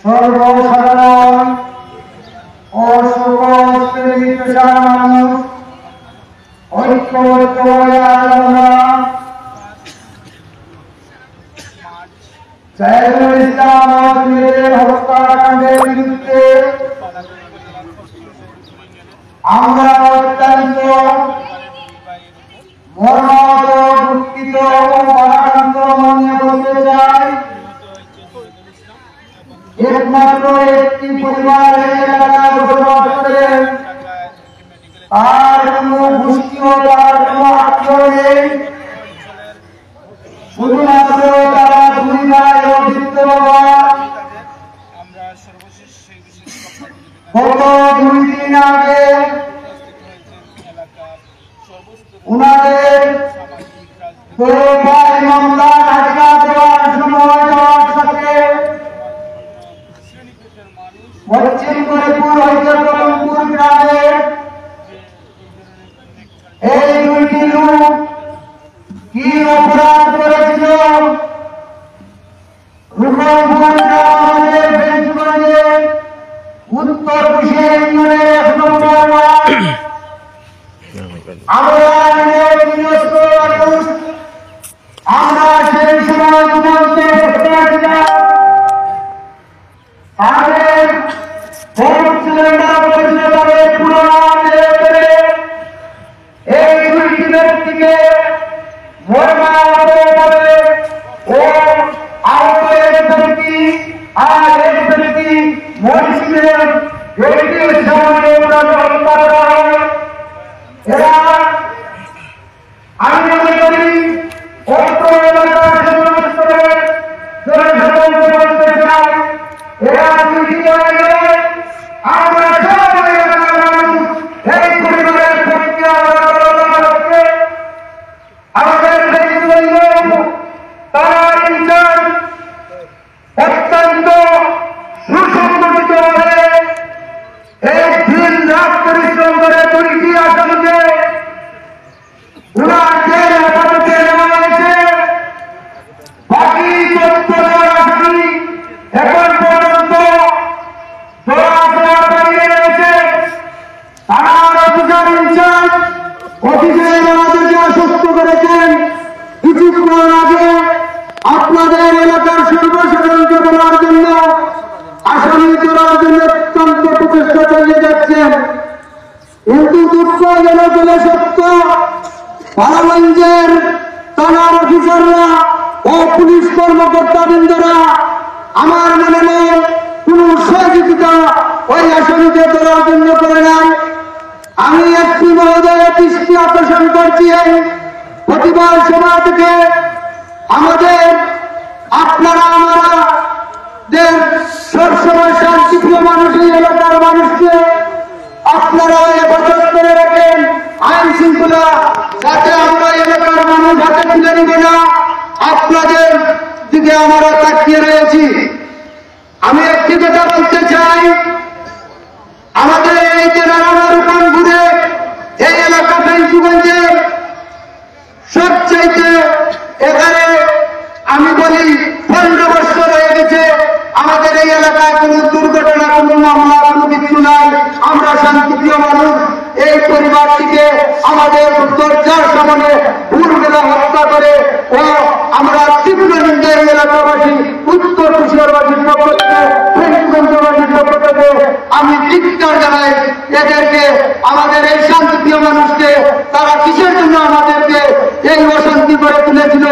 সর্বসাধারণ ও সকল শ্রেণী পেশার মানুষ ঐক্যবদ্ধ হয়ে আমরা জাহিদুল ইসলাম আহমেদের হত্যাকাণ্ডের বিরুদ্ধে আমরা অত্যন্ত মর্মাহত, দুঃখিত এবং ভারাক্রান্ত মনে বলতে চাই। একমাত্র একটি পরিবারের এলাকায় বসবাস করে তার কোনো গোষ্ঠী ও তার কোনো আগ্রহ নেই। শুধুমাত্র তারা দুই ভাই ও বৃদ্ধ বাবা গত 2 দিন আগে উনাদের মামলা ঢাকা দেওয়ার সময় দেওয়ার সাথে কলমপুর গ্রামে এই দুইটি লোক কি অপরাধ করেছিল রূপমপুর গ্রামের বেঞ্চগঞ্জে উত্তর কুশিয়া ইউনিয়নের 1 নম্বর ওয়ার্ড। আমরা সেই সময় এই দুইটি ব্যক্তিকে এরা আমি মনে করি এরা আমরা আমাদের তারা অত্যন্ত সুসংগঠিত হয়ে এই দিন রাত পরিশ্রম করে দুইটি আসামিকে বাকি 14 আসামি এখন পর্যন্ত রয়েছে। থানার অফিসার ইনচার্জ অফিসার আমাদেরকে আশ্বস্ত করেছেন কিছুক্ষণ আগে আপনাদের এলাকার সর্বসাধারণকে বলার জন্য, আসামি করার জন্য অত্যন্ত প্রচেষ্টা চালিয়ে যাচ্ছেন। কিন্তু দুঃখজনক হলে সত্য, বারাগঞ্জের থানার অফিসাররা ও পুলিশ কর্মকর্তাবৃন্দরা আমার মনে নেই কোন সহযোগিতা ওই আসামিকে ধরার জন্য করে নাই। আমি একটি মহোদয়ের দৃষ্টি আকর্ষণ করছি, প্রতিবার সভা থেকে আমাদের আপনারা আমাদের সবসময় শান্তিপ্রিয় মানুষ, এই এলাকার মানুষকে আপনারা হেফাজত করে রাখেন আইন শৃঙ্খলা, যাতে আমরা এলাকার মানুষ হাতে তুলে নিব না। আপনাদের দিকে আমরা তাকিয়ে রয়েছি। আমি একটি কথা বলতে চাই, আমাদের এই যে রানারূপন ঘুরে এই এলাকা বেঞ্চগঞ্জে সবচাইতে এখানে আমি বলি 15 বছর হয়ে গেছে আমাদের এই এলাকায় কোন দুর্ঘটনা, কোন মামলা, কোন কিছু নাই। আমরা শান্তিপ্রিয় মানুষ। এই পরিবারটিকে আমাদের দরজার সামনে ভুলবেলা হত্যা করে ও আমরা তীব্র নিন্দা এলাকাবাসী, উত্তর কুশিয়ারবাসীর পক্ষ থেকে, বেঞ্চগঞ্জবাসীর পক্ষ থেকে আমি ধিক্কার জানাই এদেরকে। আমাদের এই শান্তিপ্রিয় মানুষকে তারা কিসের জন্য আমাদেরকে এই অশান্তি করে তুলেছিল।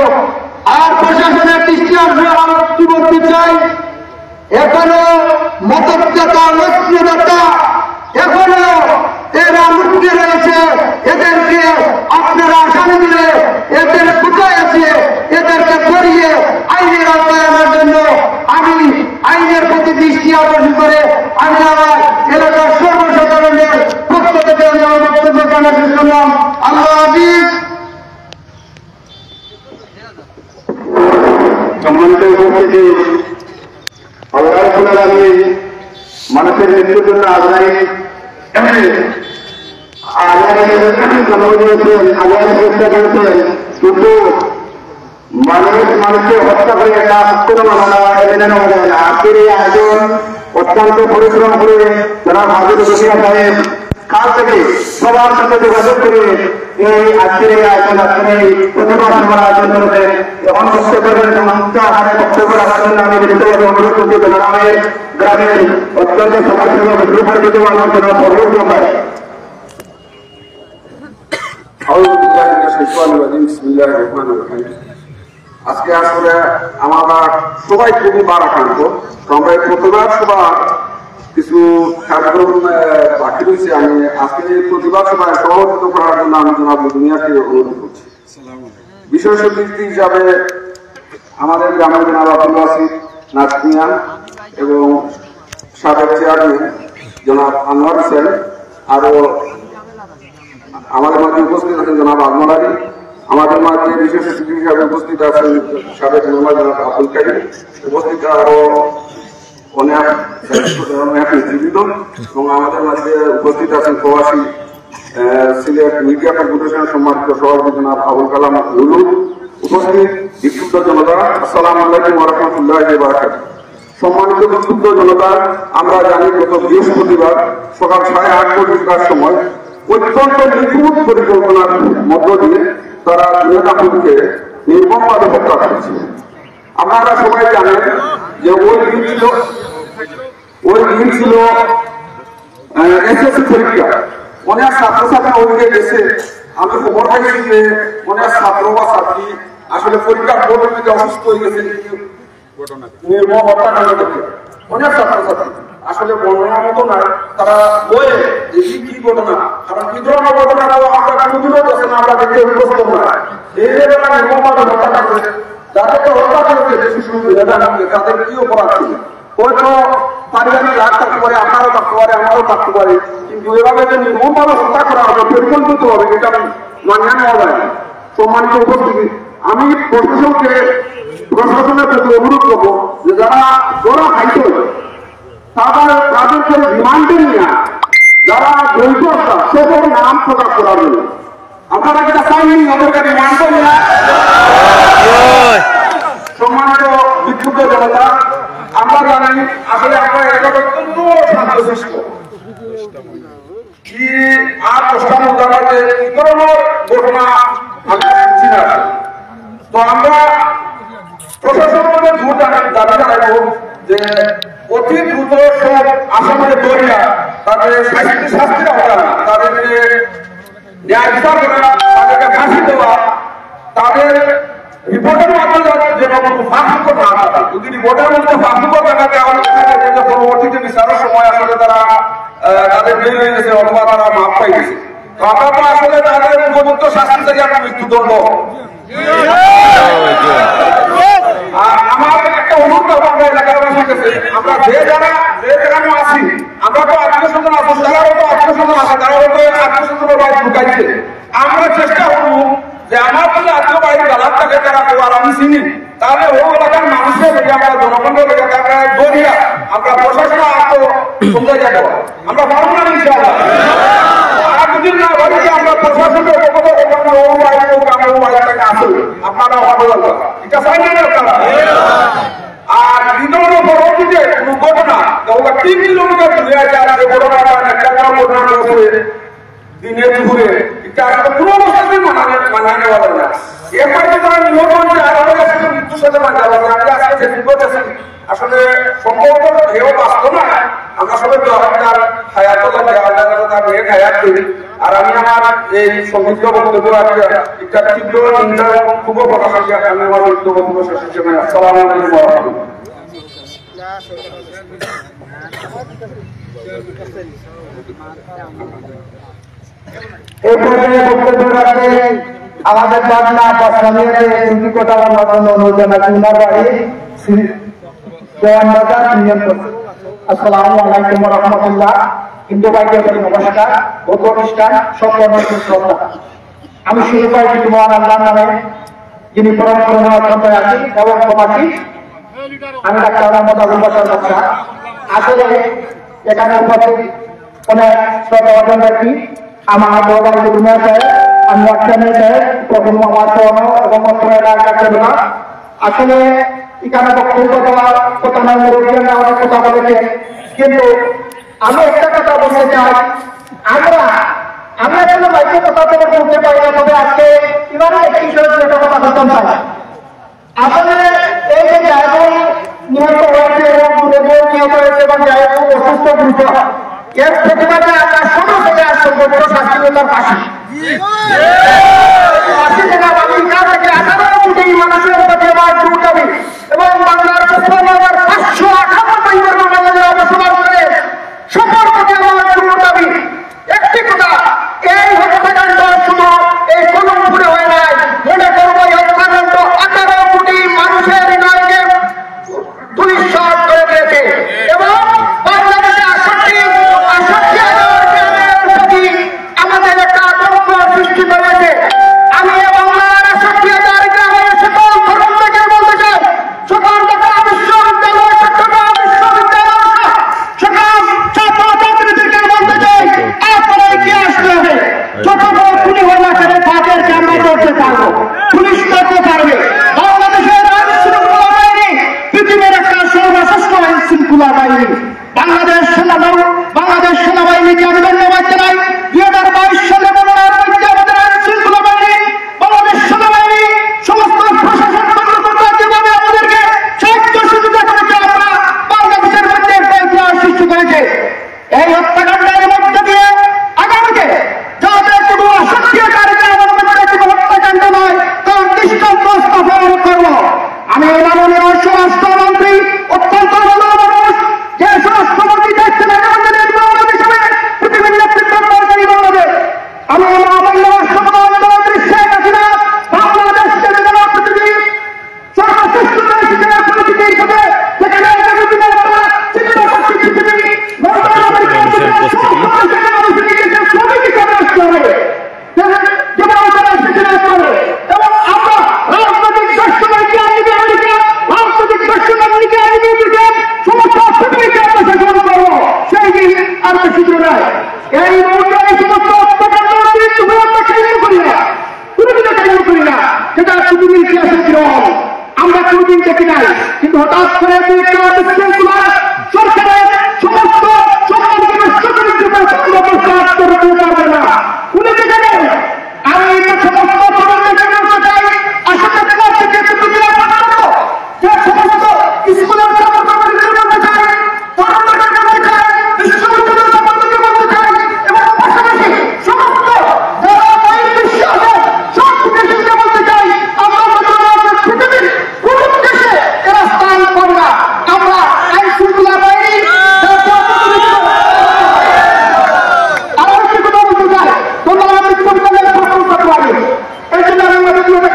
আর প্রশাসনের দৃষ্টি আকর্ষণ করতে চাই, এখনো মতদাতা মসজিদাতা এখনো এরা মুক্তি রয়েছে। এদেরকে আপনারা আসামি দিলে এদের কোথায় আছে, এদেরকে ধরিয়ে আইনের আওতায় আনার জন্য আমি আইনের প্রতি দৃষ্টি আকর্ষণ করে আমি আমার এলাকার সর্বসাধারণের পক্ষ থেকে আমি আমার বক্তব্য জানাতে শুনলাম। আল্লাহ হাফিজ। সম্মানিত উপস্থিতি, আমি মানুষের মৃত্যুর জন্য আগ্রহী জন্ম দিয়েছেন, আগ্রহের চেষ্টা করেছেন, কিন্তু মানুষকে হত্যা করে কাজ কোনো মেনে নেওয়া যায় না। আজকের এই আয়োজন অত্যন্ত পরিশ্রম করে যারা হাজির বসিয়া সাহেব কাল থেকে সবার সাথে যোগাযোগ করে এই আজকের এই আয়োজন আজকের এই প্রতিবাদ সভার আয়োজন করেছেন। এখন বক্তব্যের সমস্ত আকারে বক্তব্য রাখার জন্য আমি বিনীতভাবে অনুরোধ করছি গ্রামের অত্যন্ত সমাজসেবক সুপরিচিত মানুষ জনাব ফজলুর রহমান। আজকে আসলে আমরা সবাই খুবই বারাক্রান্ত। আমরা এই প্রতিবাদ সভা কিছু কার্যক্রম বাকি রয়েছে। আমি আজকে এই প্রতিবাদ সভায় সভাপতিত্ব করার জন্য আমি জনাব দুনিয়াকে অনুরোধ করছি। বিশেষ অতিথি হিসাবে আমাদের গ্রামের জনাব আব্দুল ওয়াসিফ নাজমিয়া এবং সাবেক চেয়ারম্যান জনাব আনোয়ার হোসেন, আরো আমাদের মাঝে উপস্থিত আছেন জনাব আজমল আলী, আমাদের মাঝে বিশেষ অতিথি হিসাবে উপস্থিত আছেন সাবেক মেম্বার জনাব আব্দুল কাদির, উপস্থিত আরো অনেক নেতৃবৃন্দ এবং আমাদের মাঝে উপস্থিত আছেন প্রবাসী সিলেট মিডিয়া কর্পোরেশনের সম্মানিত সভাপতি জনাব আবুল কালাম লুলু, উপস্থিত বিক্ষুব্ধ জনতা, আসসালামু আলাইকুম ওয়া রাহমাতুল্লাহি ওয়া বারাকাতুহু। সম্মানিত বিক্ষুব্ধ জনতা, আমরা জানি গত বৃহস্পতিবার সকাল 8:30টার সময় অত্যন্ত নিখুঁত পরিকল্পনার মধ্য দিয়ে তারা দুর্গাপুরকে নির্মমভাবে হত্যা করেছে। আপনারা সবাই জানেন যে ওই দিন ছিল এসএসসি পরীক্ষা। অনেক ছাত্রছাত্রী ওইদিকে গেছে। আমি খবর পাইছি যে অনেক ছাত্র বা ছাত্রী আসলে পরীক্ষার পদ্ধতিতে অসুস্থ হয়ে গেছে নির্মম হত্যাকাণ্ড দেখে। অনেক ছাত্রছাত্রী আসলে বর্ণনার মতো না, তারা বয়ে দেখি কি ঘটনা, কারণ কি ধরনের ঘটনা আমরা কোনোদিনও দেখে না, আমরা দেখে অভ্যস্ত না। এই জায়গাটা নির্মমভাবে হত্যাটা করেছে, যাদেরকে হত্যা করেছে শিশু তাদের কি অপরাধ ছিল? হয়তো পারিবারিক রাগ থাকতে পারে, আপনারও থাকতে পারে, আমারও থাকতে পারে, কিন্তু এভাবে যে নির্মমভাবে হত্যা করা হবে পরিকল্পিত হবে এটা মানিয়ে নেওয়া যায় না। সম্মানিত উপস্থিতি, আমি প্রশাসনের প্রতি অনুরোধ করবো যে যারা খাইতে তাদেরকে রিমান্ডে নিয়ে যারা জড়িত সেসব নাম প্রকাশ করার জন্য আপনারা যেটা চাইনি ওদেরকে রিমান্ডে নিয়ে। সম্মানিত বিক্ষুব্ধ জনতা, আমরা জানি আসলে আমরা এলাকার অত্যন্ত শান্তশিষ্ট কি আর প্রশ্ন জানাতে কি ধরনের ঘটনা আমি শুনছি না। তো আমরা প্রশাসনের দ্রুত দাবি জানাবো যে অতি দ্রুত সব আসামিদের ধরিয়া তাদের শাস্তি দেওয়া, তাদেরকে ন্যায় বিচার করা, তাদেরকে ফাঁসি দেওয়া, তাদের রিপোর্টের মাধ্যমে যেন কোনো ফাঁসিকর না থাকে। যদি রিপোর্টের মধ্যে ফাঁসিকর দেখা দেওয়া পরবর্তীতে বিচারের সময় আসলে তারা তাদের বের হয়ে গেছে অথবা তারা মাপ পাই গেছে। তো আমরা তো আসলে তাদের উপযুক্ত শাস্তি থেকে একটা মৃত্যুদণ্ড। আর আমার একটা অনুরোধ আমরা এলাকার বাসীর কাছে, আমরা যে যেখানে আছি, আমরা তো আত্মীয় স্বজন আছি, তারাও তো আত্মীয় স্বজন আছে, তারাও তো আত্মীয় স্বজনের বাড়ি ঢুকাইছে। আমরা চেষ্টা করবো যে আমার যদি আত্মীয় বাড়ির গালার থাকে তারা কেউ আর আমি চিনি, তাহলে ওই এলাকার মানুষের আমরা জনগণের দরিয়া আমরা প্রশাসন আত্ম সমঝে যাবো, আমরা পারবো না ইনশাআল্লাহ। আর যদি না বলি যে আমরা প্রশাসনের আপনারা অবদান এটা চাই না আপনারা। আর দ্বিতীয় পরবর্তীতে কোন ঘটনা 3 কিলোমিটার দূরে আছে, আর যে ঘটনাটা দিনে দুপুরে এটা কোনো অবস্থাতেই মানা নেওয়া যাবে না। এরপর তারা নিয়ম হচ্ছে আরো মৃত্যুর সাথে মানা যাবে না। আমি আজকে যে করতেছি আসলে সম্ভবত এও বাস্তব না। আমরা সবাই তার হায়াত তার মেয়ে হায়াত করি। আর আমি আমার এই সংযুক্ত বক্তব্য একটা তীব্র নিন্দা এবং খুব প্রকাশ করি। আমি আমার বক্তব্য শেষ হিসেবে আসসালামু আলাইকুম ওয়া রাহমাতুল্লাহ। এই পর্যায়ে বক্তব্য রাখতে আমাদের পাবনা বা স্থানীয়তে দুটি কথা বলার জন্য অনুরোধ জানাচ্ছি উনার বাড়ি দেওয়ান বাজার ইউনিয়ন পরিষদ। আসসালামু আলাইকুম ওয়া রাহমাতুল্লাহ। হিন্দু ভাইদের প্রতি নমস্কার ও প্রতিষ্ঠান সকলের শ্রদ্ধা। আমি শুরু করেছি মহান আল্লাহর নামে, যিনি পরম করুণাময় আছেন এবং প্রবাসী। আমি ডাক্তার মোহাম্মদ আবুল বাশার বাদশা। আসলে এখানে উপস্থিত অনেক শ্রদ্ধা অর্জন ব্যক্তি, আমার বড় ভাই দুনিয়া সাহেব আমি আখ্যানে চাই প্রথম আমার চরণ এবং না আসলে এখানে বক্তব্য দেওয়ার কথা নয়, মুরব্বীরা অনেক কথা বলেছে, কিন্তু আমি একটা কথা বলতে চাই, আমি আসলে বাইকে কথা থেকে বলতে পারি না, তবে আজকে এবারে একটি একটা কথা বলতাম চাই। আসলে এই যে জায়গায় নিহত হয়েছে এবং নিহত হয়েছে এবং জায়গায় অসুস্থ গুরুত্ব, এর প্রতিবাদে আমরা ষোলো থেকে সর্বোচ্চ শাস্তিমূলক ফাঁসি থেকে 18 কোটি মানুষের প্রতি আমার জোর দাবি এবং বাংলার 558 বাংলাদেশে অবস্থান করে সবার প্রতি আমার জোর দাবি। একটি কথা, এই হত্যাকাণ্ড শুধু এই কলমপুরে হয় নাই, মনে করবো এই হত্যাকাণ্ড 18 কোটি মানুষের হৃদয়কে দুঃসাহস করে দিয়েছে এবং বাংলাদেশে 68,000 আমাদের একটা আতঙ্ক সৃষ্টি করেছে। আমি বাংলার 68,000 গ্রামের সকল ধর্ম থেকে বলতে চাই, সকল ঢাকা বিশ্ববিদ্যালয়, চট্টগ্রাম বিশ্ববিদ্যালয়, সকল ছাত্রছাত্রীদেরকে বলতে চাই, আপনারা এগিয়ে আসতে হবে। যত বড় খুনি হয় না কেন তাদেরকে আমরা ধরতে পারবো, পুলিশ করতে পারবে। বাংলাদেশের আইন শৃঙ্খলা বাহিনী পৃথিবীর একটা সর্বশ্রেষ্ঠ আইন শৃঙ্খলা বাহিনী। বাংলাদেশ সেনাবাহিনীকে আমি ধন্যবাদ জানাই। 2022 সালে মনোনয়ন মধ্যে আমাদের আইন শৃঙ্খলা বাহিনী, বাংলাদেশ সেনাবাহিনী, সমস্ত প্রশাসন কর্মকর্তা যেভাবে আমাদেরকে সাহায্য সুবিধা করেছে, আমরা বাংলাদেশের মধ্যে একটা ইতিহাস সৃষ্টি করেছে। এই হত্যাকাণ্ডের মধ্যে দিয়ে আগামীতে যাদের কোনো আসক্তিকারীকে আমার মধ্যে কোনো হত্যাকাণ্ড নয় তার দৃষ্টান্ত স্থাপন করবো। আমি মাননীয় স্বরাষ্ট্রমন্ত্রী, অত্যন্ত ভালো মানুষ, যে স্বরাষ্ট্রমন্ত্রী দেখছেন আগামীদের বাংলাদেশ হবে পৃথিবীর নেতৃত্ব দরকারি বাংলাদেশ। আমি মাননীয় রাষ্ট্রমন্ত্রী শেখ হাসিনা বাংলাদেশকে যেন পৃথিবীর সর্বশ্রেষ্ঠ দেশ হিসেবে পরিচিতি হিসেবে সেখানে এই মুহূর্তে এই সমস্ত হত্যাকাণ্ড করি না, কোনোদিনও করি না, সেটা পৃথিবীর ইতিহাসের বিরল। আমরা কোনদিন দেখি নাই, কিন্তু হঠাৎ করে বিশৃঙ্খলা সরকারের সমস্ত সম্মানকে নষ্ট করে দিতে পারবে না। উনি দেখে নেন, আমি সমস্ত বলতে চাই, আসলে থেকে যে সমস্ত স্কুলের ছাত্রছাত্রীদের বলতে চাই, বলতে চাই, বিশ্ববিদ্যালয়ের ছাত্রদের বলতে চাই এবং পাশাপাশি সমস্ত যারা বিশ্বে আছে সব দেশকে বলতে চাই, আমরা পৃথিবীর কোন দেশে এরা স্থান পাবে না। আমরা আইন শৃঙ্খলা বাহিনী আরো একটি কথা বলতে চাই, তোমরা বিশ্ববিদ্যালয়ের প্রথম ছাত্র আগে এই জন্য আমি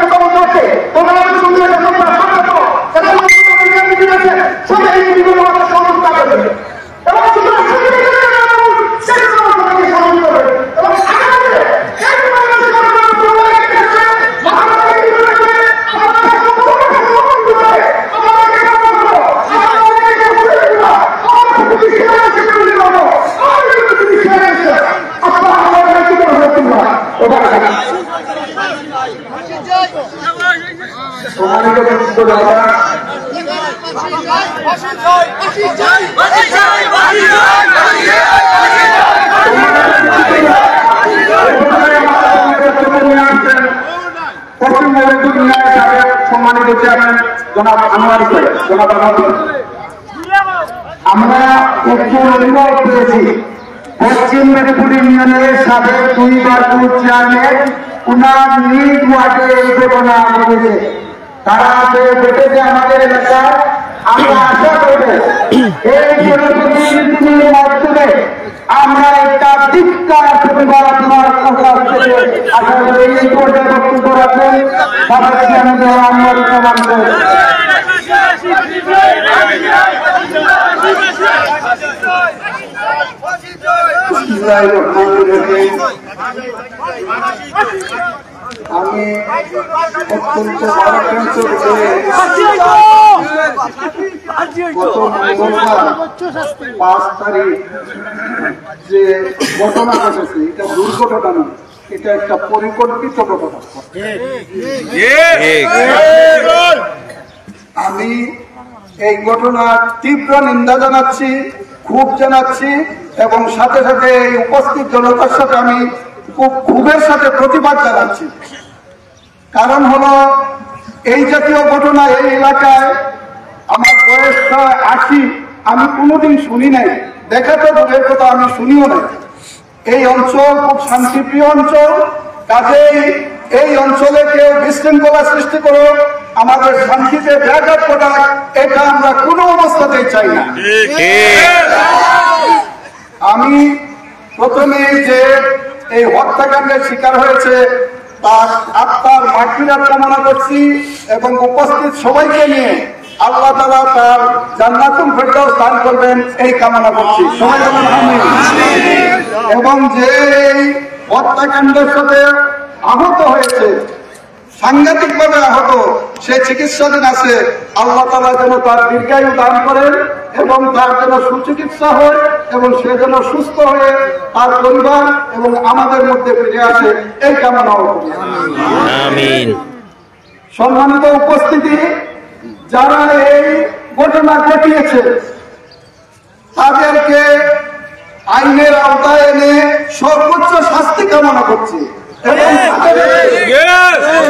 কথা বলতে হচ্ছে, তোমরা বিশ্ববিদ্যালয়ের সবাই সংস্থা করবে এবং পশ্চিম মেদিনীপুর সাবেক সম্মানিত চেয়ারম্যান জনাব আনোয়ার আমরা একটু অনুভব পেয়েছি, পশ্চিম মেদিনীপুর ইউনিয়নের সাবেক 2বার বুথ চেয়ারম্যান উনার নিজ ওয়ার্ডে এই ঘটনা ঘটেছে। তারা ঘটেছে আমাদের এলাকায়। আমরা আশা করব এই জনপ্রতিনিধির মাধ্যমে আমরা একটা ধিক্কার প্রতিবাদ আপনার আশা করি এই পর্যায়ে বক্তব্য রাখবেন সবাইকে আমি আনোয়ার মানবেন। আমি অত্যন্ত গত মঙ্গলবার 5 তারিখ যে ঘটনা ঘটেছে, এটা দুর্ঘটনা নয়, এটা একটা পরিকল্পিত ঘটনা। আমি এই ঘটনার তীব্র নিন্দা জানাচ্ছি, ক্ষোভ জানাচ্ছি এবং সাথে সাথে এই উপস্থিত জনতার সাথে আমি খুব ক্ষোভের সাথে প্রতিবাদ জানাচ্ছি। কারণ হলো এই জাতীয় ঘটনা এই এলাকায় আমার বয়স 80, আমি কোনোদিন শুনি নাই, দেখা তো দূরের কথা আমি শুনিও নাই। এই অঞ্চল খুব শান্তিপ্রিয় অঞ্চল, কাজেই এই অঞ্চলে কেউ বিশৃঙ্খলা সৃষ্টি করে আমাদের শান্তিতে ব্যাঘাত ঘটায় এটা আমরা কোনো অবস্থাতেই চাই না। আমি প্রথমে যে এই হত্যাকাণ্ডের শিকার হয়েছে তার আত্মার মাগফিরাত কামনা করছি এবং উপস্থিত সবাইকে নিয়ে আল্লাহ তাআলা তার জান্নাতুল ফেরদাউস দান করবেন এই কামনা করছি। সবাই বলেন আমিন। এবং যে এই হত্যাকাণ্ডের সাথে আহত হয়েছে, সাংঘাতিক ভাবে আহত, সে চিকিৎসাধীন আছে, আল্লাহ তাআলা যেন তার দীর্ঘায়ু দান করেন এবং তার যেন সুচিকিৎসা হয় এবং সে যেন সুস্থ হয়ে তার পরিবার এবং আমাদের মধ্যে ফিরে আসে এই কামনা করি। আমিন। সম্মানিত উপস্থিতি, যারা এই ঘটনা ঘটিয়েছে তাদেরকে আইনের আওতায় এনে সর্বোচ্চ শাস্তি কামনা করছি এবং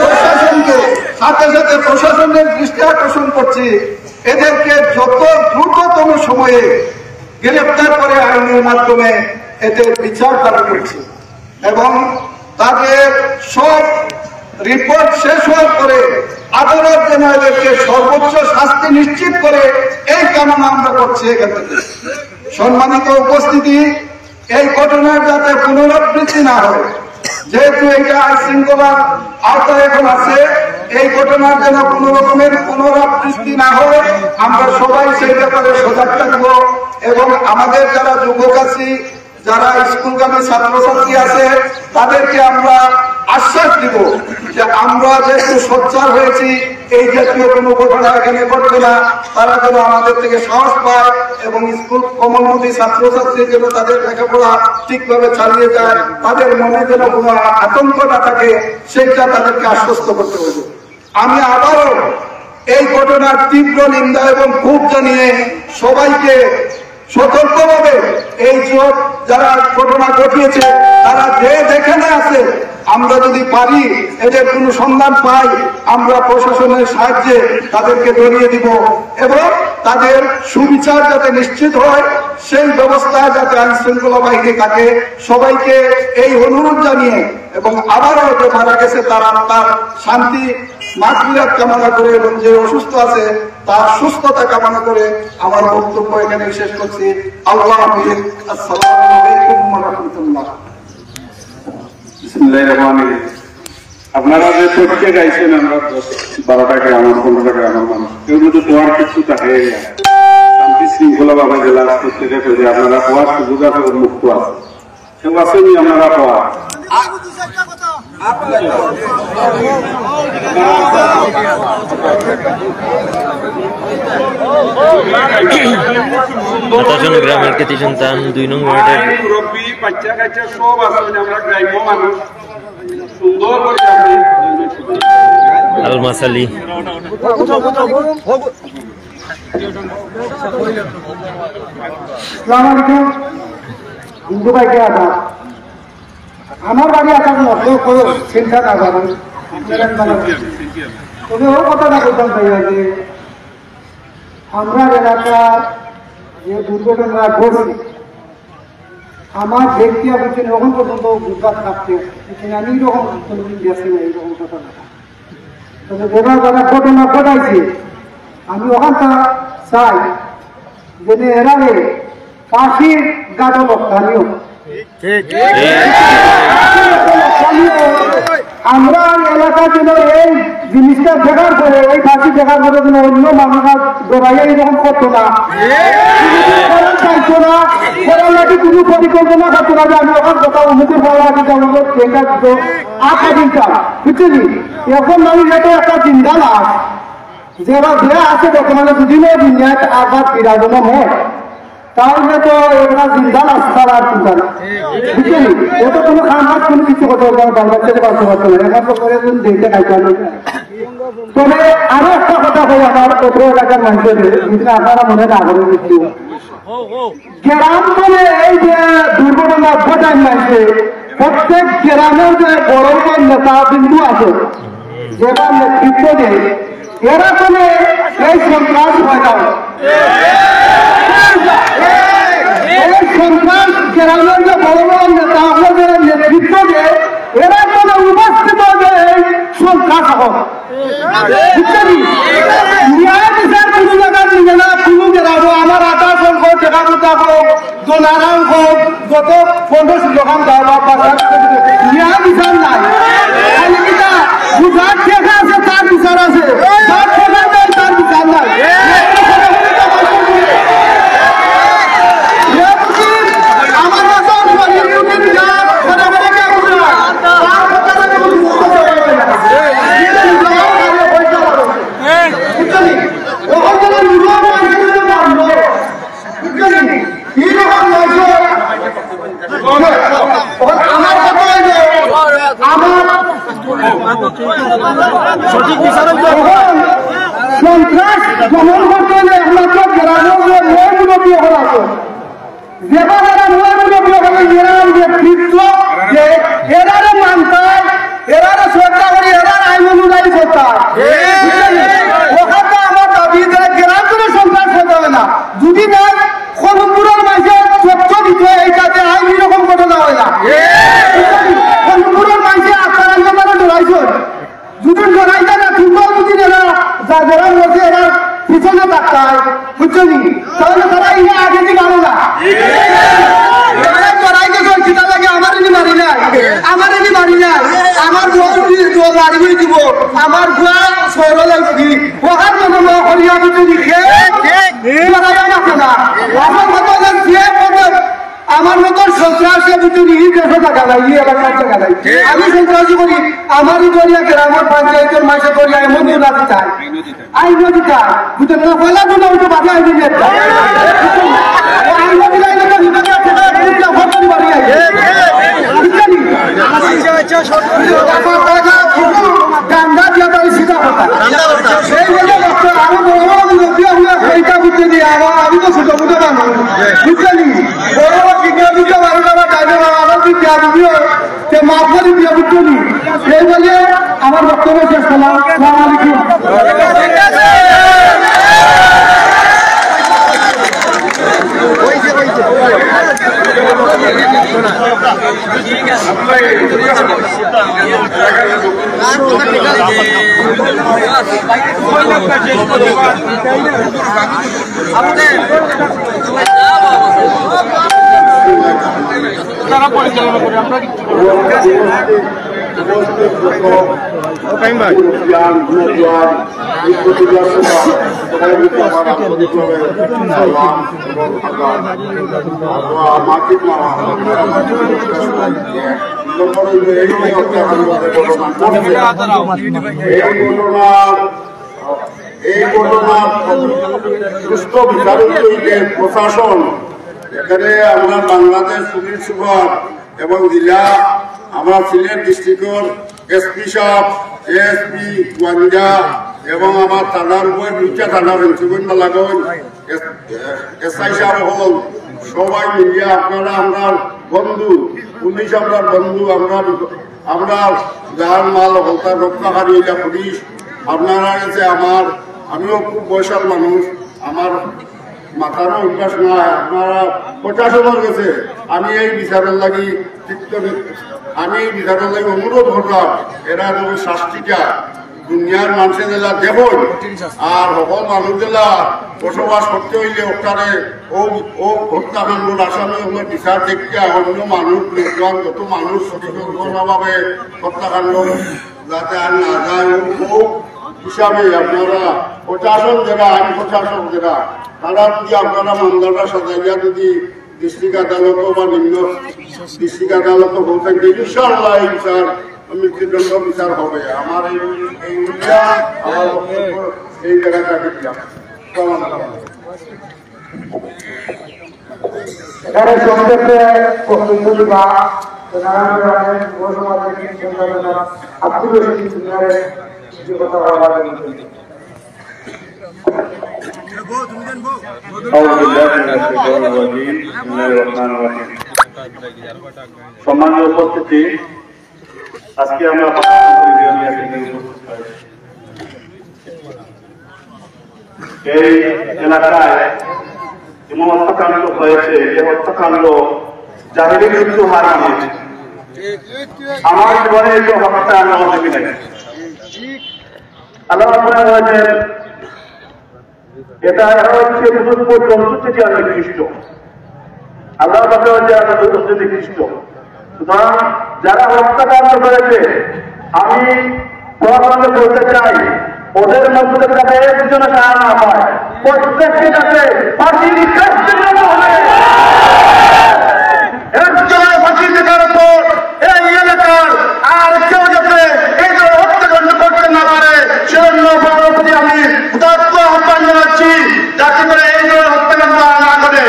প্রশাসনকে সাথে সাথে প্রশাসনের দৃষ্টি আকর্ষণ করছি, এদেরকে যত দ্রুততম সময়ে গ্রেফতার করে আইনের মাধ্যমে এদের বিচার দাবি করছি এবং তাদের সব রিপোর্ট শেষ হওয়ার পরে আদালত যেন এদেরকে সর্বোচ্চ শাস্তি নিশ্চিত করে এই কামনা আমরা করছি এখান থেকে। সম্মানিত উপস্থিতি, এই ঘটনার যাতে পুনরাবৃত্তি না হয়, যেহেতু এটা আইন শৃঙ্খলার আওতায় এখন আছে, এই ঘটনার যেন কোন রকমের পুনরাবৃত্তি না হয় আমরা সবাই সেই ব্যাপারে সজাগ থাকবো এবং আমাদের যারা যুবক আছি, যারা স্কুলগামী ছাত্রছাত্রী আছে, তাদেরকে আমরা আশ্বাস দিব যে আমরা যেহেতু সোচ্চার হয়েছি, এই জাতীয় কোনো ঘটনা এখানে ঘটবে না। তারা যেন আমাদের থেকে সাহস পায় এবং স্কুল কমলমতি ছাত্রছাত্রী যেন তাদের লেখাপড়া ঠিকভাবে চালিয়ে যায়, তাদের মনে যেন কোনো আতঙ্ক না থাকে, সেটা তাদেরকে আশ্বস্ত করতে হবে। আমি আবারও এই ঘটনার তীব্র নিন্দা এবং ক্ষোভ জানিয়ে সবাইকে সতর্কভাবে এই যারা ঘটনা ঘটিয়েছে তারা যে যেখানে আছে, আমরা যদি পারি এদের কোনো সন্ধান পাই, আমরা প্রশাসনের সাহায্যে তাদেরকে ধরিয়ে দিব এবং তাদের সুবিচার যাতে নিশ্চিত হয় সেই ব্যবস্থা যাতে আইন শৃঙ্খলা বাহিনী থাকে। সবাইকে এই অনুরোধ জানিয়ে এবং আবারও যে মারা গেছে তার আত্মার শান্তি মাগফিরাত কামনা করে এবং যে অসুস্থ আছে তার সুস্থতা কামনা করে আমার বক্তব্য এখানে শেষ করছি। আল্লাহ হাফেজ। আসসালামু আলাইকুম ওয়া রাহমাতুল্লাহ। বিসমিল্লাহির রহমানির রহিম। আপনারা যে প্রত্যেকে গাইছেন, আমরা 12 টাকা আমার 15 টাকা আমার মানুষ, কেউ যদি তোমার কিছু থাকে শান্তি শৃঙ্খলা ভাবে জেলা প্রত্যেকে করে আপনারা হওয়ার সুযোগ আছে, মুক্ত আছে, কেউ আসেনি আপনারা হওয়া গ্রামের কৃতি সন্তান 2 নং ওয়ার্ডের মুরব্বী বাচ্চা কাচ্চা সব আছে, আমরা গ্রাম্য মানুষ সুন্দর করে আলমাসালি হিন্দু ভাইকে আদা আমার বাড়ি আসার চিন্তা না করেন, তবে ও কথাটা বলতাম ভাইয়া যে আমরা এলাকার যে দুর্ঘটনা ঘটছে, আমার ব্যক্তি বলছেন এখন পর্যন্ত বুধবার থাকতে আমি এরকম কোনোদিন গেছি না এইরকম ঘটনা। তবে যেবার যারা ঘটনা ঘটাইছে আমি ওখানটা চাই যে এরারে ফাঁসির গাজল স্থানীয় আমরা এলাকা যেন এই জিনিসটা দেখার পরে এই ফাঁসি দেখার পরে যেন অন্য মানুষরা দৌড়াইয়া এরকম করতো না, চাইতো না, নাকি কোনো পরিকল্পনা করতো না যে আমি ওখান কোথাও উন্নতির বড় আগে আমাদের ট্রেনটা দিত আশা দিনটা বুঝছি। এখন আমি যেটা একটা চিন্তা না যেটা যে আছে বর্তমানে দুদিনের দুনিয়ায় আঘাত বিরাজমান হয়, তাহলে তো এগুলা জিন্দা রাস্তার আর তুকার বুঝলি ও তো কোনো খামার কোনো কিছু কথা বাল বাচ্চাদের বাঁচতে পারতো না এখন তো করে দেখতে খাইতে হবে। তবে আরো একটা কথা বলি আমার অত্র এলাকার মানুষের যেটা আপনারা মনে না করেন কিছু গ্রাম বলে এই যে দুর্ঘটনা ঘটায় মানছে প্রত্যেক গ্রামের যে বড় বড় নেতা বিন্দু আছে যেটা নেতৃত্ব দেয় এরা বলে এই সন্ত্রাস হয় না এই সন্ত্রাস গ্রামের যে বড় বড় নেতা আমাদের নেতৃত্ব দেয় এরা বলে উপস্থিত হবে এই সন্ত্রাস হোক ন্যায় বিচার কোনো জায়গায় নিবে না কোনো গেলাবো আমার 28 হোক টাকা কোথা হোক দোনারাম হোক গত 15 দোকান দেওয়া ন্যায় বিচার নাই যার ঠেকা আছে তার বিচার আছে যার ঠেকা নেই তার বিচার নাই আমার সঠিক বিচারে সন্ত্রাস দমন করতে হলে একমাত্র গ্রামের যে মুরব্বী হল আছে যেবার এরা মুরব্বী হলে এরার নেতৃত্ব যে এরারে মানতে এরারে শ্রদ্ধা করি এরার আইন অনুযায়ী শ্রদ্ধা ওখানে আমার দাবি গ্রাম করে সন্ত্রাস হতে হবে না যদি না খনপুরের মাঝে তথ্য দিতে এই কাজে আইন এরকম ঘটনা হয় না খনপুরের মাঝে আপনারা ডরাইছ যদি ডরাই যায় না তুমিও যদি এরা যারা মধ্যে এরা পিছনে থাকতায় বুঝছো নি তাহলে তারা ইয়ে আগে দিকে মানো না ডরাই গেছে সেটা লাগে আমার এনে মারি নাই আমার গাড়ি দিব আমার গুয়া সৌর লাগছি ওখান জন্য হরিয়া বুঝছো নি আমার মতন সন্ত্রাসী দুটি দেশে টাকা নাই এলাকার টাকা নাই আমি সন্ত্রাসী করি আমারই করিয়া গ্রামের পঞ্চায়েতের মাসে করিয়া এমন না দিতাম আইন দিতাম বুঝতে না পয়লা গুলো ওইটা বাধা আইন গান্ধা দিয়া তাই সিধা কথা আমি তো ছোট মোটো মানুষ বুঝলি বড় বিজ্ঞানীকে মানুষ আমার টাইমে আমার বিদ্যা দিবিও সে মাফ করে দিয়ে বুঝলি সেই বলে আমার বক্তব্য শেষ করলাম আসসালামু আলাইকুম তারা পরিচালনা করে আমরা এই ঘটনার সুস্থ বিচারের প্রশাসন এখানে আমরা বাংলাদেশ পুলিশ সুপার এবং জেলা আমরা সিলেট ডিস্ট্রিক্টর এসপি সাহেব এসপি ওয়ানজা এবং আমার থানার উপর দুইটা থানার ইনসুরেন্স লাগান এসআই সাহেব হল সবাই মিলিয়ে আপনারা আমরা বন্ধু পুলিশ আমরা বন্ধু আমরা যার মাল হলতার রক্ষাকারী এটা পুলিশ আপনারা কাছে আমিও খুব বয়সাল মানুষ আমার মাথারও অভ্যাস নয় আপনারা প্রশাসনের গেছে আমি এই বিচারের লাগি অনুরোধ করলাম এরা শাস্তিটা দুনিয়ার মানুষের জেলা দেখুন আর সকল মানুষ জেলা বসবাস করতে হইলে ওখানে ও হত্যাকাণ্ড আসামে বিচার দেখতে অন্য মানুষ লোকজন যত মানুষ সচেতনভাবে হত্যাকাণ্ড যাতে আর না যায় ও হিসাবে আপনারা প্রশাসন যারা আইন প্রশাসক যারা তারা যদি আপনারা মামলাটা সাজাইয়া যদি ডিস্ট্রিক্ট আদালত বা নিম্ন ডিস্ট্রিক্ট আদালত বলতেন ইনশাআল্লাহ এই বিচার মৃত্যুদণ্ড বিচার হবে আমার এই আমার এই জায়গাটাকে দিলাম। এখানে সংক্ষেপে বক্তব্য দিবা নারায়ণগঞ্জের পৌরসভা থেকে আব্দুল রশিদ সিনিয়রের কিছু কথা বলার জন্য। সম্মানীয় উপস্থিতি, আজকে আমরা এই এলাকায় এমন হত্যাকাণ্ড হয়েছে, যে হত্যাকাণ্ড জাহিরি মৃত্যু হার নিয়েছে। আমার জীবনে এই হত্যা আমি দেখি নাই। আল্লাহ হয়েছে এটা হচ্ছে জন্তু থেকে আমি খ্রিস্ট, আল্লাহ হচ্ছে আমরা খ্রিস্ট। সুতরাং যারা হত্যাকাণ্ড করেছে আমি প্রথমে বলতে চাই, ওদের মধ্যে যাতে একজন সারা না হয়, প্রত্যেকটি যাতে ফাঁসির একজনের ফাঁসির দেখার পর এই এলাকার আর কেউ যাতে এই হত্যাকাণ্ড করতে না পারে সেজন্য প্রতি আমি উদাত্ত আহ্বান জানাচ্ছি, যাতে করে এই হত্যাকাণ্ড না করে।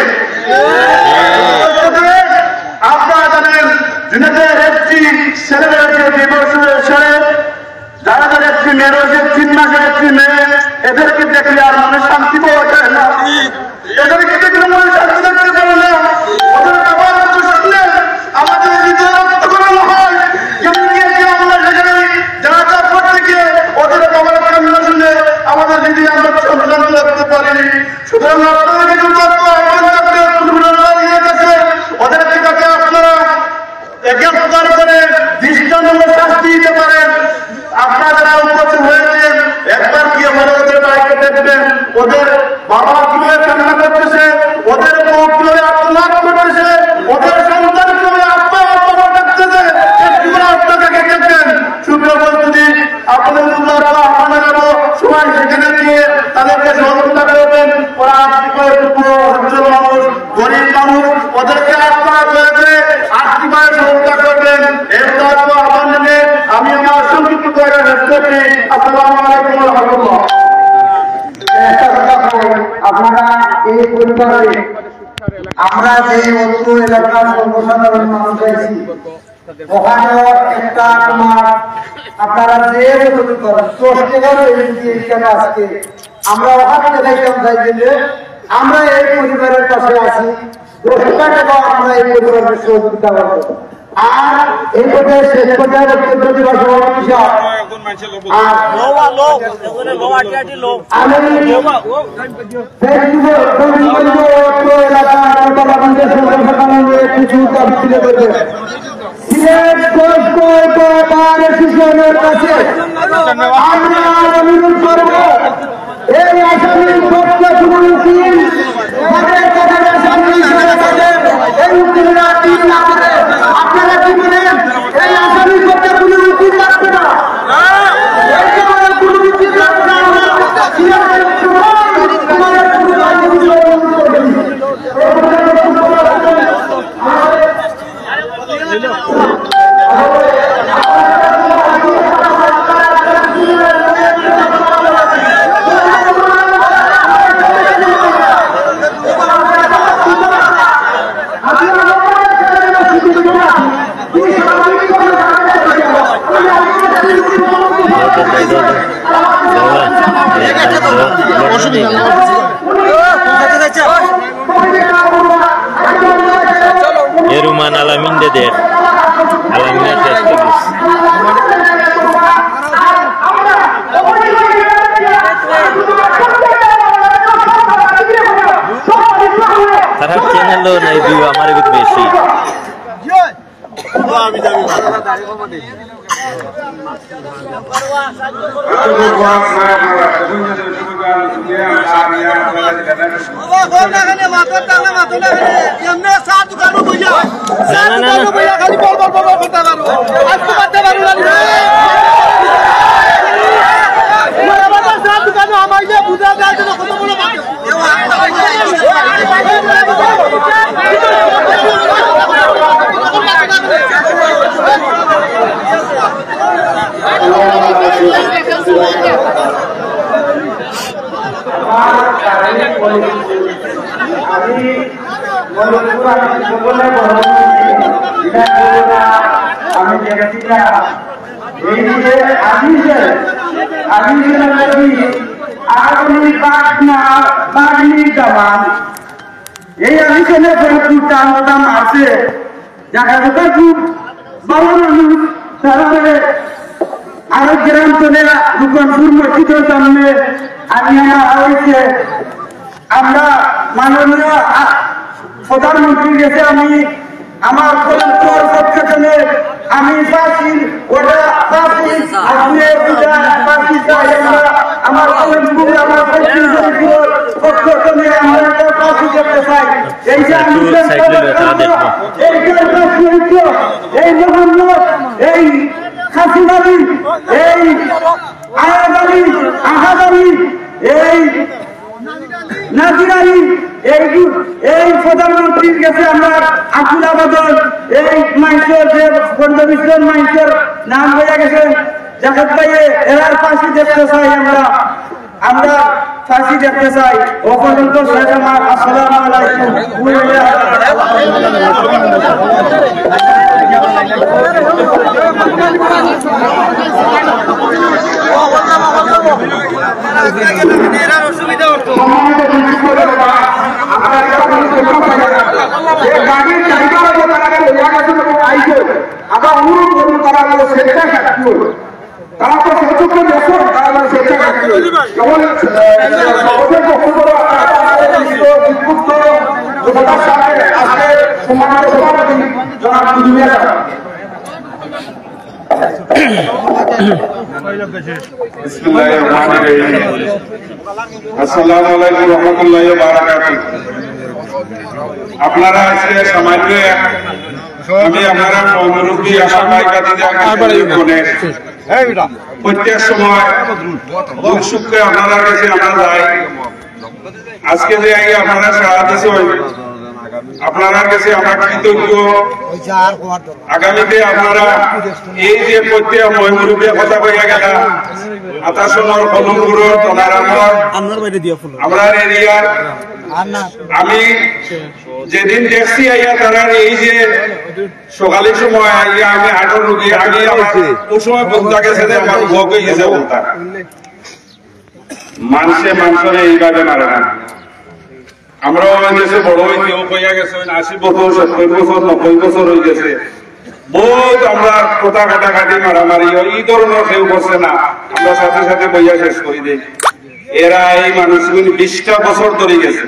আপনারা জানেন জুনেদের একটি ছেলে রয়েছে, দিবসের ছেলে, যারা যারা একটি মেয়ে রয়েছে, 3 মাসের একটি মেয়ে, এদেরকে দেখলে আর মনে শান্তি পাওয়া যায় না, এদেরকে দেখলে মনে শান্তি দেখতে পারে না। ওদের ব্যবহার শুনলে আমাদের হৃদয় রক্ত করানো হয়। আমরা সেখানে যারা তারপর থেকে ওদের বাবার কান্না শুনে আমাদের হৃদয় আমরা সন্তান রাখতে পারিনি। সুতরাং আপনাদের ওদেরকে কাছে আপনারা গ্রেফতার করে দৃষ্টান্তমূলক শাস্তি দিতে পারেন। আপনারা যারা উপস্থিত হয়েছেন একবার কি ওদের বাইকে দেখবেন, ওদের বাবা কিভাবে কান্না করতেছে, ওদের বউ কিভাবে আত্মনাদ করতেছে, ওদের সন্তান কিভাবে আত্মহত্যা করতেছে, আপনাকে দেখবেন। সুপ্রিয় উপস্থিতি, আপনাদের আহ্বান জানাবো সবাই সেখানে গিয়ে তাদেরকে সহযোগিতা করবেন। ওরা সচ্ছল মানুষ, গরিব মানুষ, ওদেরকে আপনারা করে আর্থিকভাবে সহযোগিতা করবেন। এর আহ্বান জানিয়ে আমি আমার সংক্ষিপ্ত করে শেষ করছি। আসসালামু আলাইকুম ওয়া রাহমাতুল্লাহ। একটা কথা বলুন, আপনারা এই পরিবারে আমরা যে অত্র এলাকার সর্বসাধারণ মানুষ আছি, ওখানেও একটা তোমার আপনারা যে বছর করেন 10 টাকার এখানে আজকে আমরা ওখানে দেখাইতাম চাই যে আমরা এই পরিবারের পাশে আছি, 10 টাকা আমরা এই পরিবারের সহযোগিতা করব। আর এই পর্যায়ে শেষ পর্যায়ে বক্তব্য দিবস সভাপতি আমরা অনুরোধ করব এই আসামির পক্ষে আপনারা কি বলেন? এই আসামির পক্ষে কোনো উকিল লাগবে না, কোনো উকিল লাগবে না। Eruman alamin dede, alamin testigis. Taraf channel lo nahi view हमारे कुछ बेसी. আমি মনোপুর আমি সকলে আমি দেখছি না এই যে আমি আগুনি বাগনি দামান এই আমিশনে দাম আছে দেখা যাচ্ছে খুব বড় মানুষ তারপরে আরো গ্রাম চলে দুকানপুর মসজিদের সামনে আমি হয়েছে আমরা মাননীয় প্রধানমন্ত্রীর কাছে আমি আমার পক্ষ থেকে আমি ফাঁসি ওটা ফাঁসি ফাঁসি চাই আমরা আমার আমার পক্ষ থেকে আমরা একটা ফাঁসি দেখতে চাই এই যে এই মোহাম্মদ এই হাসিনালি এই আয়াদালি আহাদালি এই নাজিরালি এই প্রধানমন্ত্রীর কাছে আমরা আকুল আবেদন এই মানুষের যে বন্ধবিশ্বের মানুষের নাম হয়ে গেছেন জাকাত ভাইয়ে এরার ফাঁসি দেখতে চাই আমরা ফাঁসি দেখতে চাই ও পর্যন্ত আসসালামু আলাইকুম আবার অনুরোধ করুন তারা সেটা কাটল তারা তো সচক্ষ দেখুন তারা সেটা কাটল কেবল সহজের বক্তব্য আজকে সমাজের সভাপতি জনাব দুনিয়া আসসালামু আলাইকুম রহমতুল্লাহি ওয়া বারাকাতুহু। আপনারা আজকে সামান্য আমি আপনারা মুরব্বী আশাবাই প্রত্যেক সময় দুঃখ সুখে আপনারা কাছে আমরা যাই। আজকে যে আপনারা সারা দেশে আপনারা কাছে আমরা কৃতজ্ঞ। আগামীতে আপনারা এই যে প্রত্যেক মুরব্বীর কথা কইয়া গেল আতাশনের কলমপুরের তলারামর আমরা এরিয়ার আমি যেদিন দেখছি আইয়া তারা এই যে সকালের সময় আইয়া আমি হাঁটুর রুগী আগে ওই সময় বলতে গেছে যে আমার ভোগ হয়ে গেছে বলতা মানুষের এইভাবে মারে না। আমরাও দেশে বড় হয়ে কেউ কইয়া গেছে 80 বছর 70 বছর 90 বছর হয়ে গেছে বহুত আমরা কথা কাটাকাটি মারামারি এই ধরনের কেউ করছে না। আমরা সাথে সাথে বইয়া শেষ করে দিই। এরা এই মানুষগুলি 20টা বছর ধরে গেছে।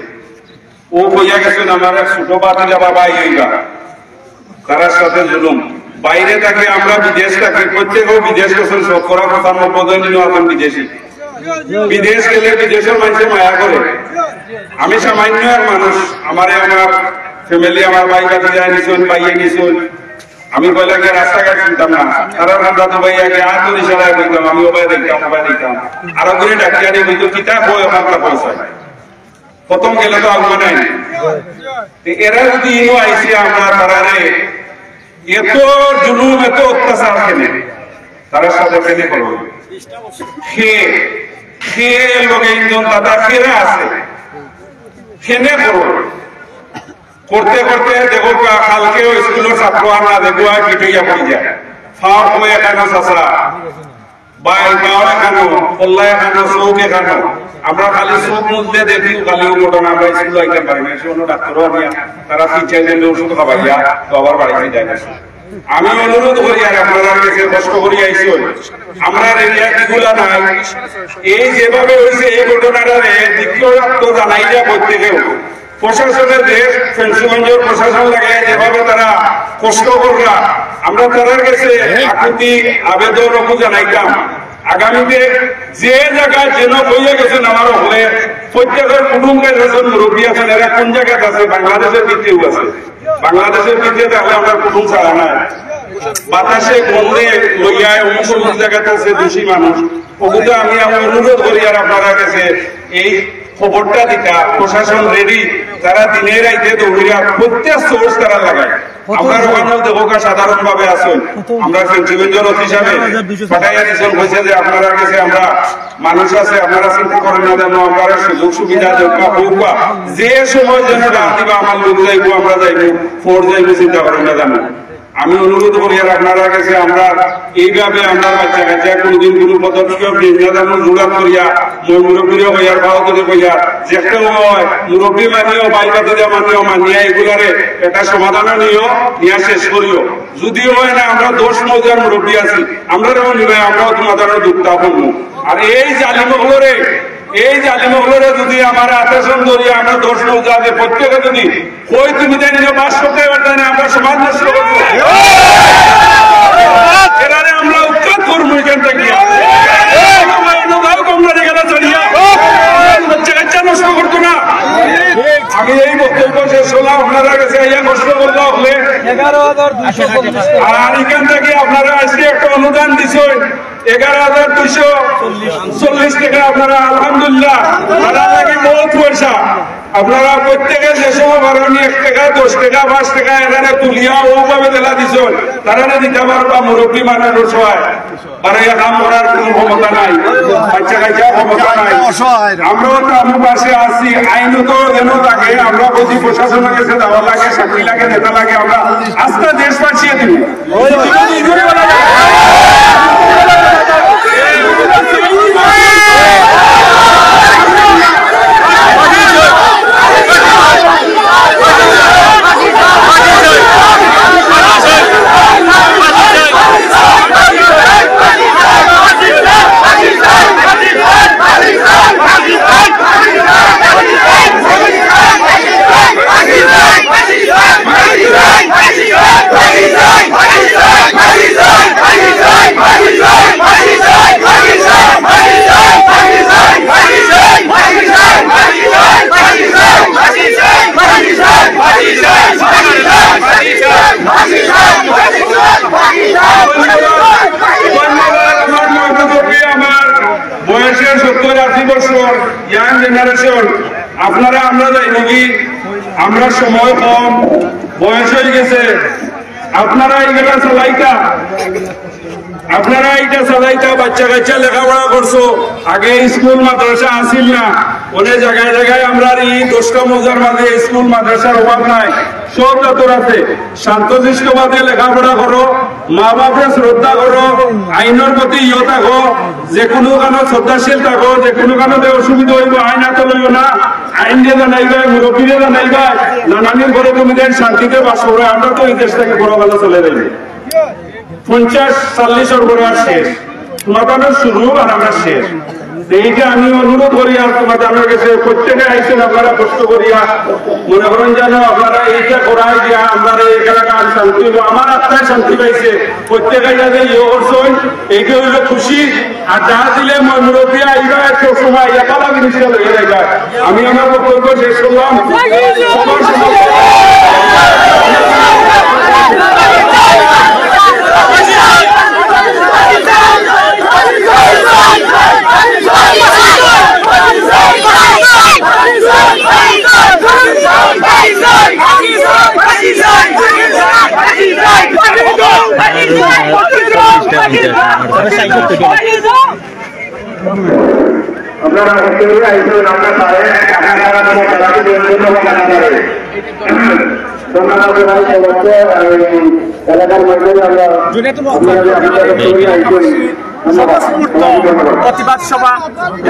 ও বইয়া গেছেন আমার ছোট বাতি যাবা বাই হইবা তার সাথে জুলুম বাইরে থাকে আমরা বিদেশ থাকি প্রত্যেকেও বিদেশ গেছেন 95% বিদেশি বিদেশ গেলে বিদেশের মানুষের মায়া করে। আমি সামান্য এক মানুষ আমার ফ্যামিলি আমার ভাই কাছে যায় নিছুন পাইয়ে নিছুন আমি কইলাকে রাস্তাঘাট চিনতাম না তারা রান্না তো ভাই আগে আর তো ইশারায় বলতাম আমি ওবাই দেখতাম আরো করে ডাক্তারি বলতো কিতাব বই আমার পয়সা প্রথম গেলে তো আগুন নাই। এরা যদি ইনো আইসি আমরা তারারে এত জুলুম এত অত্যাচার কেনে তার সাথে কেনে করবো খেয়ে লোকে ইন্ধন দাদা খেয়ে আছে কেনে করবো করতে করতে দেখো কালকেও স্কুলের ছাত্র আমরা দেখবো আর কিটইয়া পড়ে যায় ফাওয়ার সময় এখানো চাষা বা গাঁওয়া এখানো পল্লা এখানো চৌক এখানো আমরা খালি চোখ মধ্যে দেখি খালি ঘটনা আমরা স্কুল আইতে পারি না সে অন্য ডাক্তারও আনিয়া তারা চিকিৎসা দিলে ওষুধ খাবাইয়া তো আবার বাড়িতে যায় না। আমি অনুরোধ করি আর আপনারা কাছে কষ্ট করি আইসি আমরা এরিয়া কিগুলা নাই এই যেভাবে হয়েছে এই ঘটনাটারে দ্বিতীয় তো জানাই যা প্রত্যেকেও প্রশাসনের দেশ ফেন্সিগঞ্জের প্রশাসন লাগায় যেভাবে তারা কষ্ট করলা আমরা তাদের কাছে আকুতি আবেদন জানাইতাম আগামীতে যে জায়গায় যেন হয়ে গেছেন আমার হলে প্রত্যেকের কুটুম্বের একজন মুরব্বী আছেন এরা কোন জায়গায় আছে বাংলাদেশের ভিত্তিও আছে বাংলাদেশের ভিত্তিতে তাহলে আমরা কুটুম ছাড়া নাই বাতাসে গন্ধে লইয়ায় অমুক জায়গাতে আছে দোষী মানুষ ওগুলো আমি অনুরোধ করি আর আপনারা কাছে এই খবরটা দিতা প্রশাসন রেডি তারা দিনের রাইতে দৌড়িয়া প্রত্যেক সোর্স তারা লাগায় আপনার ওখানেও দেখো সাধারণ ভাবে আসুন আমরা সেন্ট্রিবিউটার হিসাবে পাঠাইয়া দিচ্ছেন বলছে যে আপনারা কাছে আমরা মানুষ আছে আপনারা চিন্তা করেন না যেন আমরা সুযোগ সুবিধা দেখা হোক বা যে সময় যেন ডাক দিবা আমার লোক যাইবো আমরা যাইবো ফোর যাইবো চিন্তা করেন না জানো আমি অনুরোধ করি আর আপনারা কাছে আমরা এইভাবে আমরা বাচ্চা কাছে কোনদিন কোনো পদক্ষেপ নিই না যেন জোড়া করিয়া মই মুরব্বীও হইয়ার ভাও করে কইয়া যেটা হয় মুরব্বী মানিও বাইরে দিয়ে মানিয়া এগুলারে একটা সমাধান নিও নিয়ে শেষ করিও যদিও হয় না আমরা 10 মৌজার মুরব্বী আছি আমরাও নিবে আমরাও তোমাদের দুঃখটা করবো আর এই জালিমগুলোরে যদি আমার আত্মসন ধরি আমরা 10 মৌজাতে প্রত্যেকে যদি কই তুমি জানি না 5 সপ্তাহে বার্তায় আমরা সমাজ নষ্ট করবো এরারে আমরা উৎখাত করবো এখান থেকে নষ্ট করতো না আমি এই বক্তব্য শেষ হলাম আপনারা কাছে কষ্ট করতে হলে আর এখান থেকে আপনারা আজকে একটা অনুদান দিচ্ছেন 11,240 টাকা আপনারা আলহামদুলিল্লাহ তারা লাগে বহুত পয়সা আপনারা প্রত্যেকে যে সময় বারণী 1 টাকা 10 টাকা 5 টাকা এখানে তুলিয়া ওভাবে দেলা দিচ্ছেন তারা দিতে পারবা মুরব্বী মানুষ হয় বাড়াইয়া কাম করার কোন ক্ষমতা নাই বাচ্চা কাচ্চা ক্ষমতা নাই আমরাও তো আমার পাশে আসছি আইনত যেন থাকে আমরা প্রতি প্রশাসনের কাছে দেওয়া লাগে সাক্ষী লাগে নেতা লাগে আমরা আস্থা দেশ পাঠিয়ে দিই আপনারা আমরা যাই নাকি আমরা সময় কম বয়স হয়ে গেছে আপনারা এইগুলা চালাইতা বাচ্চা কাচ্চা লেখাপড়া করছো আগে স্কুল মাদ্রাসা আসিল না অনেক জায়গায় জায়গায় আমরা এই 10টা মৌজার মাঝে স্কুল মাদ্রাসার অভাব নাই সব যতর আছে শান্তশিষ্ট ভাবে লেখাপড়া করো মা বাপের শ্রদ্ধা করো আইনের প্রতি থাকো যে কোনো কারণে শ্রদ্ধাশীল থাকো যে কোনো কারণে অসুবিধা হইব আইন হাতে লইব না আইন দিয়ে জানাইবা মুরব্বীরে জানাইবা নানানির ঘরে তুমি দেন শান্তিতে বাস করো আমরা তো এই দেশ থেকে বড় বেলা চলে যাই 50-40 বড় আর শেষ তোমাদের শুরু আর আমরা শেষ এইটা আমি অনুরোধ করি আর তোমাদের কাছে প্রত্যেকে আইসেন আপনারা কষ্ট করিয়া মনে করেন যেন আপনারা এইটা করাই দিয়া আমরা এই এলাকার শান্তি হইব আমার আত্মায় শান্তি পাইছে প্রত্যেকে যাতে ইয়ে করছেন এইটা হইল খুশি আর যা দিলে মুরব্বী আইবা একটু সময় একালা জিনিসটা লইয়া যাইবা আমি আমার বক্তব্য শেষ করলাম আপনারা আইসেন আপনার পারে টাকা টাকা তোমার টাকা এলাকার মধ্যে প্রতিবাদ সভা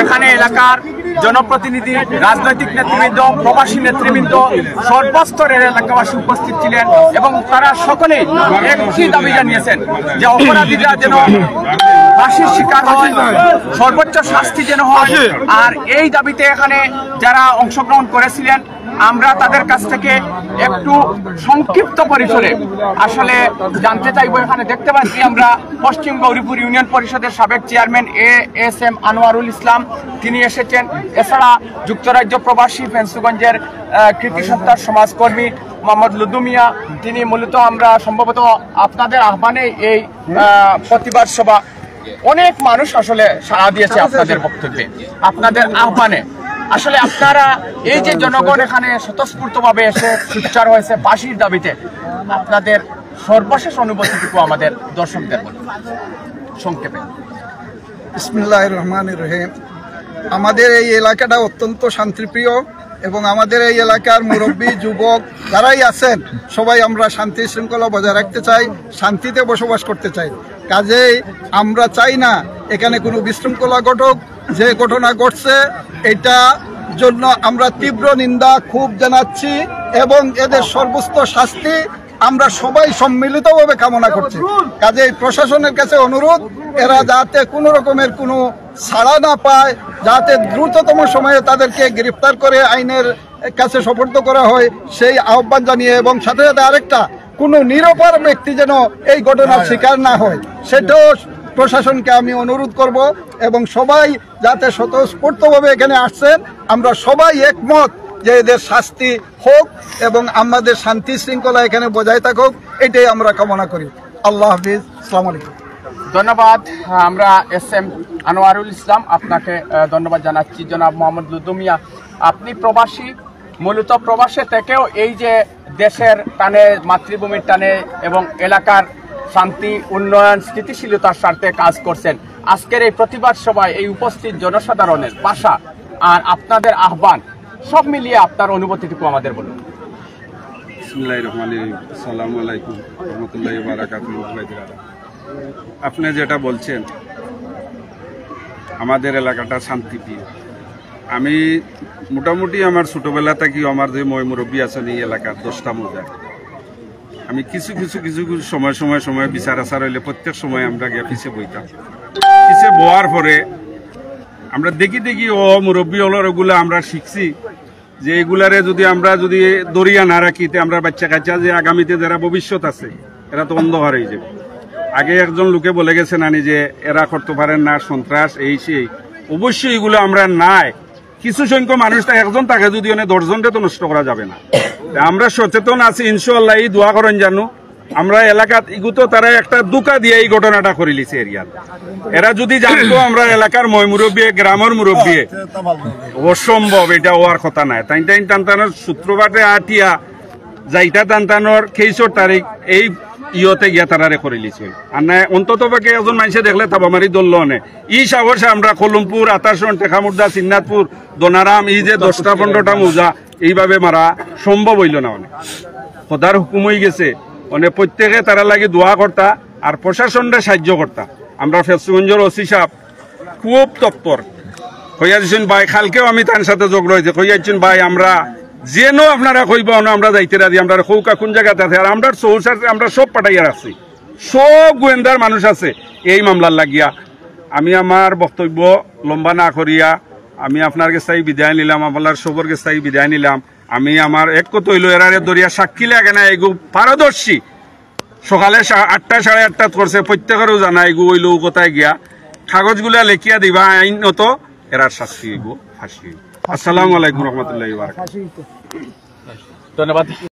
এখানে এলাকার জনপ্রতিনিধি রাজনৈতিক নেতৃবৃন্দ প্রবাসী নেতৃবৃন্দ সর্বস্তরের এলাকাবাসী উপস্থিত ছিলেন এবং তারা সকলেই একটি দাবি জানিয়েছেন যে অপরাধীরা যেন ফাঁসির শিকার হয় সর্বোচ্চ শাস্তি যেন হয় আর এই দাবিতে এখানে যারা অংশগ্রহণ করেছিলেন আমরা তাদের কাছ থেকে একটু সংক্ষিপ্ত পরিসরে আসলে জানতে চাইবো এখানে দেখতে পাচ্ছি আমরা পশ্চিম গৌরীপুর ইউনিয়ন পরিষদের সাবেক চেয়ারম্যান এএসএম আনোয়ারুল ইসলাম তিনি এসেছেন এছাড়া যুক্তরাজ্য প্রবাসী ফেন্সুগঞ্জের কৃতি সত্তার সমাজকর্মী মোহাম্মদ লুদু মিয়া তিনি মূলত আমরা সম্ভবত আপনাদের আহ্বানে এই প্রতিবাদ সভা অনেক মানুষ আসলে সাড়া দিয়েছে আপনাদের বক্তব্যে আপনাদের আহ্বানে আসলে আপনারা এই যে জনগণ এখানে স্বতঃস্ফূর্তভাবে এসে সোচ্চার হয়েছে ফাঁসির দাবিতে, আপনাদের সর্বশেষ অনুভূতিটুকু আমাদের দর্শকদের বলুন সংক্ষেপে। বিসমিল্লাহির রহমানির রহিম। আমাদের এই এলাকাটা অত্যন্ত শান্তিপ্রিয় এবং আমাদের এই এলাকার মুরব্বী যুবক যারাই আছেন সবাই আমরা শান্তি শৃঙ্খলা বজায় রাখতে চাই, শান্তিতে বসবাস করতে চাই। কাজেই আমরা চাই না এখানে কোনো বিশৃঙ্খলা ঘটুক। যে ঘটনা ঘটছে এটা জন্য আমরা তীব্র নিন্দা ক্ষোভ জানাচ্ছি এবং এদের সর্বোচ্চ শাস্তি আমরা সবাই সম্মিলিতভাবে কামনা করছি। কাজেই প্রশাসনের কাছে অনুরোধ, এরা যাতে কোনো রকমের কোনো ছাড়া না পায়, যাতে দ্রুততম সময়ে তাদেরকে গ্রেফতার করে আইনের কাছে সোপর্দ করা হয় সেই আহ্বান জানিয়ে, এবং সাথে সাথে আরেকটা, কোনো নিরপরাধ ব্যক্তি যেন এই ঘটনার শিকার না হয় সেটাও প্রশাসনকে আমি অনুরোধ করব। এবং সবাই যাতে স্বতঃস্ফূর্তভাবে এখানে আসছেন, আমরা সবাই একমত যে এদের শাস্তি হোক এবং আমাদের শান্তি শৃঙ্খলা এখানে বজায় থাকুক, এটাই আমরা কামনা করি। আল্লাহ হাফিজ, আসসালামু আলাইকুম। ধন্যবাদ। আমরা SM আনোয়ারুল ইসলাম আপনাকে ধন্যবাদ জানাচ্ছি। জনাব মোহাম্মদ লুদুমিয়া, আপনি প্রবাসী, মূলত প্রবাসে থেকেও এই যে দেশের টানে, মাতৃভূমির টানে এবং এলাকার শান্তি উন্নয়ন স্থিতিশীলতার স্বার্থে কাজ করছেন। আজকের এই প্রতিবাদ সভায় এই উপস্থিত জনসাধারণের ভাষা আর আপনাদের আহ্বান সব মিলিয়ে আপনার অনুভূতিটুকু আমাদের বলুন। বিসমিল্লাহির রহমানির রহিম। আসসালামু আলাইকুম রহমতুল্লাহি ওয়া বারাকাতুহু। আপনি যেটা বলছেন আমাদের এলাকাটা শান্তিপ্রিয়, আমি মোটামুটি আমার ছোটবেলা থেকে আমার যে মুরব্বী আছেন এই এলাকার 10টা মৌজা, আমি কিছু সময় বিচার আচার হইলে প্রত্যেক সময় আমরা গিয়ে পিছিয়ে বইতাম। পিছিয়ে বওয়ার পরে আমরা দেখি মুরব্বী হলার ওগুলো আমরা শিখছি যে এগুলারে আমরা যদি দরিয়া না রাখি, আমরা বাচ্চা কাচ্চা যে আগামীতে যারা ভবিষ্যৎ আছে এরা তো অন্ধকার হয়ে যাবে। আগে একজন লোকে বলে গেছে নানি যে এরা করতে পারেন না, সন্ত্রাস এই সেই। অবশ্যই এগুলো আমরা নাই, কিছু সংখ্যক মানুষ একজন তাকে যদি 10 জনকে তো নষ্ট করা যাবে না। আমরা সচেতন আছি ইনশাআল্লাহ। এই দোয়া করেন জানো আমরা এলাকাত ইগুতো তারা একটা দুকা দিয়ে এই ঘটনাটা করে লিছে এরিয়ার। এরা যদি জানতো আমরা এলাকার মুরব্বী, গ্রামের মুরব্বী, অসম্ভব, এটা হওয়ার কথা নাই। তাই টানটানোর সূত্রপাতে আটিয়া যাইটা টানটানোর 23 তারিখ এই ইয়তে গিয়া তারারে করে লিছিল। আর না অন্তত পক্ষে একজন মানুষে দেখলে থাবামারি দলল নে ই সাহসে আমরা কলমপুর, আতাসন, টেকামুর্দা, সিন্নাথপুর, দোনারাম, এই যে 10টা-15টা মৌজা এইভাবে মারা সম্ভব হইল না। অনেক খোদার হুকুম হয়ে গেছে, অনেক প্রত্যেকে তারা লাগে দোয়া করতা আর প্রশাসনরা সাহায্য করতা। আমরা ফেসগঞ্জের ওসি সাহেব খুব তৎপর কইয়াছেন ভাই, কালকেও আমি তার সাথে যোগ রয়েছে, কইয়াছেন ভাই আমরা যেন আপনারা কইব আমরা যাইতে রাজি, আমরা কৌকা কোন জায়গাতে আছে, আর আমরা চৌসাথে আমরা সব পাঠাইয়া রাখছি, সব গোয়েন্দার মানুষ আছে এই মামলার লাগিয়া। আমি আমার বক্তব্য লম্বা না করিয়া আমি আপনার কাছে বিদায় নিলাম, আপনার সবর কাছে বিদায় নিলাম। আমি আমার এক কত হইল এরারে দরিয়া সাক্ষী লাগে না, এগু পারদর্শী সকালে 8টা সাড়ে 8টা করছে, প্রত্যেকেরও জানা এগু হইল কোথায় গিয়া কাগজগুলা লেখিয়া দিবা, আইনত এরার শাস্তি হইব, ফাঁসি হইব। আসসালামু আলাইকুম রহমতুল্লাহি ওয়া বারাকাতুহু। ধন্যবাদ।